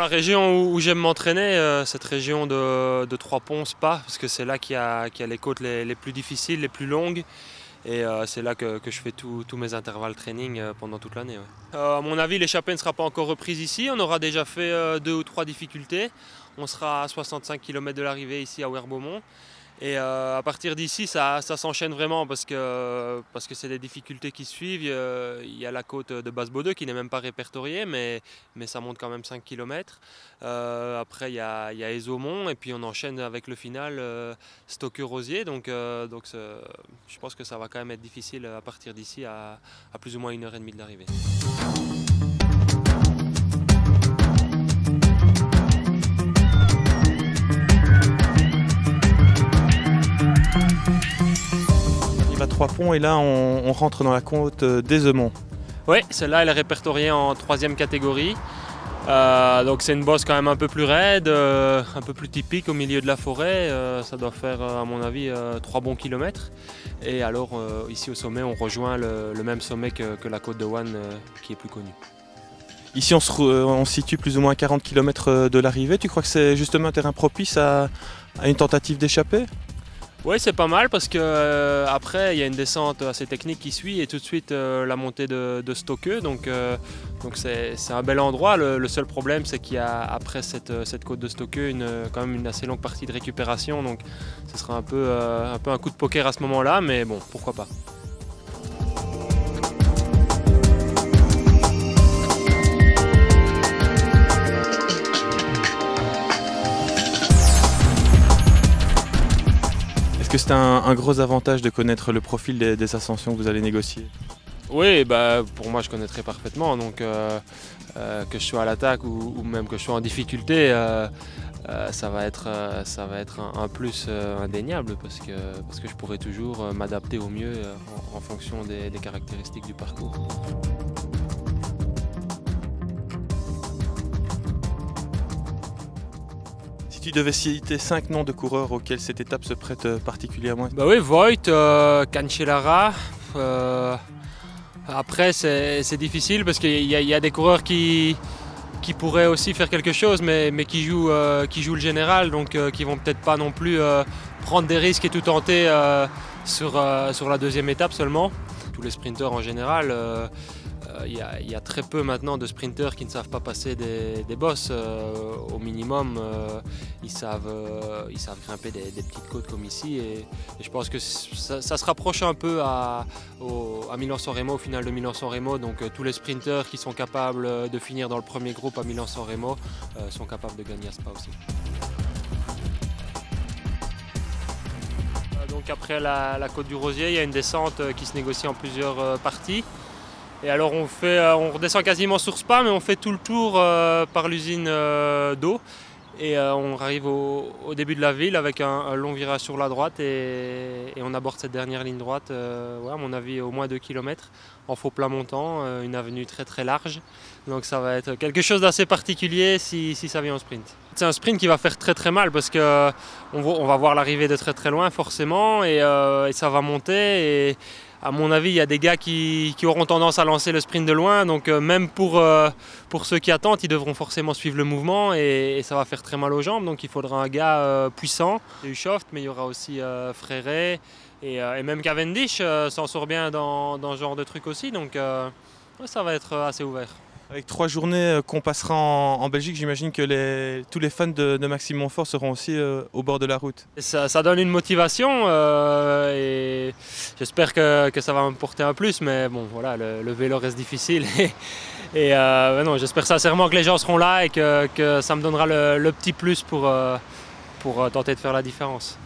région où j'aime m'entraîner, cette région de Trois-Ponts, Spa, parce que c'est là qu'il y a les côtes les plus difficiles, les plus longues. Et c'est là que je fais tous mes intervalles training pendant toute l'année. Ouais. À mon avis, l'échappée ne sera pas encore reprise ici. On aura déjà fait 2 ou 3 difficultés. On sera à 65 km de l'arrivée ici à Werbomont. Et à partir d'ici, ça s'enchaîne vraiment parce que c'est des difficultés qui suivent. Il y a la côte de Basse-Baudeux qui n'est même pas répertoriée, mais ça monte quand même 5 km. Après, il y a Ezomont et puis on enchaîne avec le final Stockeux-Rosier. Donc je pense que ça va quand même être difficile à partir d'ici à plus ou moins 1h30 de l'arrivée. À Trois-Ponts et là on rentre dans la côte d'Ezemont. Oui, celle-là elle est répertoriée en 3e catégorie. Donc c'est une bosse quand même un peu plus raide, un peu plus typique au milieu de la forêt. Ça doit faire à mon avis 3 bons kilomètres. Et alors ici au sommet on rejoint le même sommet que la côte de Wanne qui est plus connue. Ici on se situe plus ou moins à 40 km de l'arrivée. Tu crois que c'est justement un terrain propice à une tentative d'échappée ? Oui, c'est pas mal parce que après il y a une descente assez technique qui suit et tout de suite la montée de Stockeux. Donc c'est un bel endroit. Le seul problème c'est qu'il y a après cette côte de Stockeux quand même une assez longue partie de récupération. Donc ce sera un peu un coup de poker à ce moment-là, mais bon, pourquoi pas. Est-ce que c'est un gros avantage de connaître le profil des ascensions que vous allez négocier ? Oui, pour moi je connaîtrais parfaitement, donc que je sois à l'attaque ou même que je sois en difficulté, ça va être un plus indéniable parce que je pourrai toujours m'adapter au mieux en fonction des caractéristiques du parcours. Si tu devais citer 5 noms de coureurs auxquels cette étape se prête particulièrement ? Oui, Voigt, Cancellara. Après, c'est difficile parce qu'il y a des coureurs qui pourraient aussi faire quelque chose, mais qui jouent le général, donc qui vont peut-être pas non plus prendre des risques et tout tenter sur la 2e étape seulement. Tous les sprinteurs en général. Il y a très peu maintenant de sprinteurs qui ne savent pas passer des bosses. Au minimum, ils savent grimper des petites côtes comme ici. Et je pense que ça se rapproche un peu à Milan-San Remo, au final de Milan-San Remo. Donc tous les sprinteurs qui sont capables de finir dans le premier groupe à Milan-San Remo sont capables de gagner à Spa aussi. Donc après la côte du Rosier, il y a une descente qui se négocie en plusieurs parties. Et alors on redescend quasiment sur Spa, mais on fait tout le tour par l'usine d'eau. Et on arrive au début de la ville avec un long virage sur la droite et on aborde cette dernière ligne droite, à mon avis au moins 2 km, en faux plat montant, une avenue très très large. Donc ça va être quelque chose d'assez particulier si ça vient en sprint. C'est un sprint qui va faire très très mal parce qu'on va voir l'arrivée de très très loin forcément et ça va monter. Et à mon avis, il y a des gars qui auront tendance à lancer le sprint de loin. Donc même pour ceux qui attendent, ils devront forcément suivre le mouvement et ça va faire très mal aux jambes. Donc il faudra un gars puissant. Il y a eu Schoft, mais il y aura aussi Fréré et même Cavendish s'en sort bien dans ce genre de truc aussi. Donc ça va être assez ouvert. Avec 3 journées qu'on passera en Belgique, j'imagine que tous les fans de Maxime Montfort seront aussi au bord de la route. Ça donne une motivation et j'espère que ça va me porter un plus, mais bon voilà, le vélo reste difficile et non, j'espère sincèrement que les gens seront là et que ça me donnera le petit plus pour tenter de faire la différence.